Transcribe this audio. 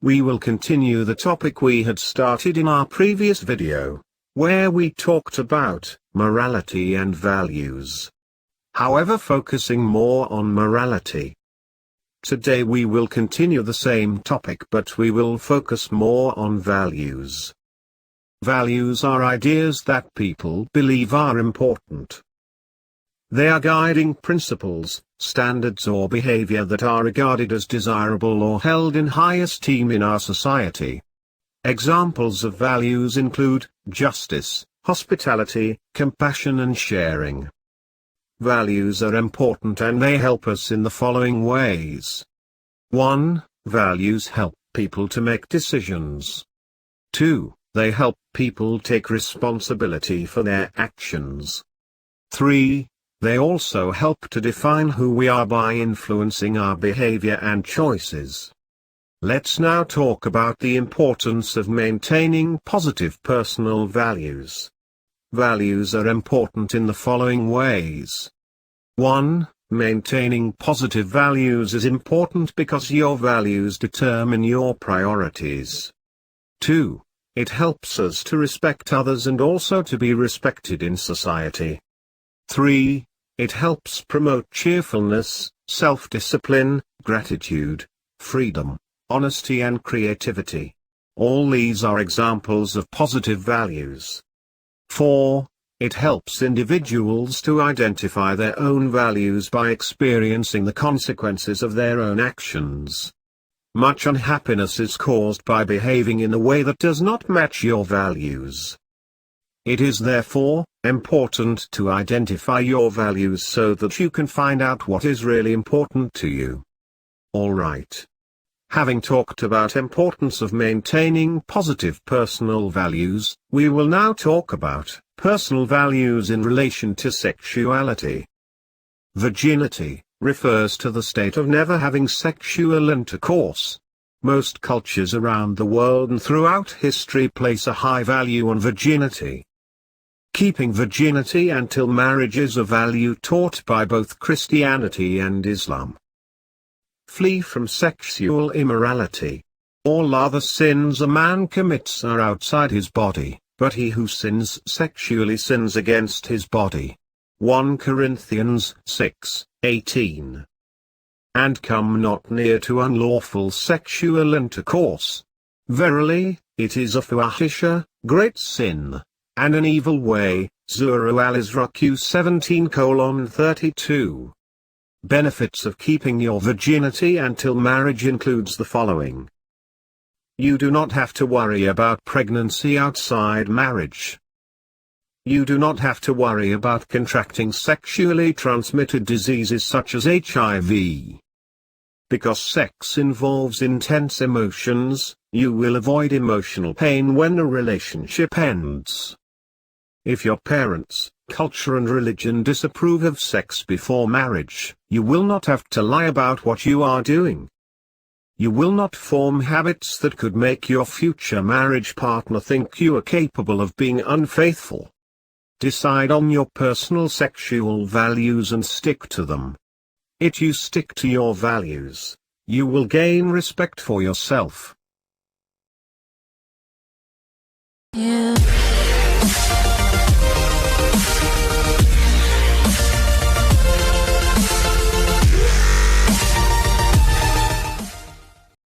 We will continue the topic we had started in our previous video, where we talked about morality and values. However, focusing more on morality. Today we will continue the same topic, but we will focus more on values. Values are ideas that people believe are important. They are guiding principles, standards or behavior that are regarded as desirable or held in high esteem in our society. Examples of values include justice, hospitality, compassion and sharing. Values are important and they help us in the following ways. 1. Values help people to make decisions. 2. They help people take responsibility for their actions. 3. They also help to define who we are by influencing our behavior and choices. Let's now talk about the importance of maintaining positive personal values. Values are important in the following ways. 1. Maintaining positive values is important because your values determine your priorities. 2. It helps us to respect others and also to be respected in society. 3. It helps promote cheerfulness, self-discipline, gratitude, freedom, honesty and creativity. All these are examples of positive values. 4. It helps individuals to identify their own values by experiencing the consequences of their own actions. Much unhappiness is caused by behaving in a way that does not match your values. It is therefore important to identify your values so that you can find out what is really important to you. Alright. Having talked about importance of maintaining positive personal values, we will now talk about personal values in relation to sexuality. Virginity refers to the state of never having sexual intercourse. Most cultures around the world and throughout history place a high value on virginity. Keeping virginity until marriage is a value taught by both Christianity and Islam. Flee from sexual immorality. All other sins a man commits are outside his body, but he who sins sexually sins against his body. 1 Corinthians 6:18. And come not near to unlawful sexual intercourse. Verily, it is a fahisha, great sin, and an evil way. Surah Al-Isra 17:32. Benefits of keeping your virginity until marriage includes the following. You do not have to worry about pregnancy outside marriage. You do not have to worry about contracting sexually transmitted diseases such as HIV. Because sex involves intense emotions, you will avoid emotional pain when a relationship ends. If your parents, culture and religion disapprove of sex before marriage, you will not have to lie about what you are doing. You will not form habits that could make your future marriage partner think you are capable of being unfaithful. Decide on your personal sexual values and stick to them. If you stick to your values, you will gain respect for yourself. Yeah.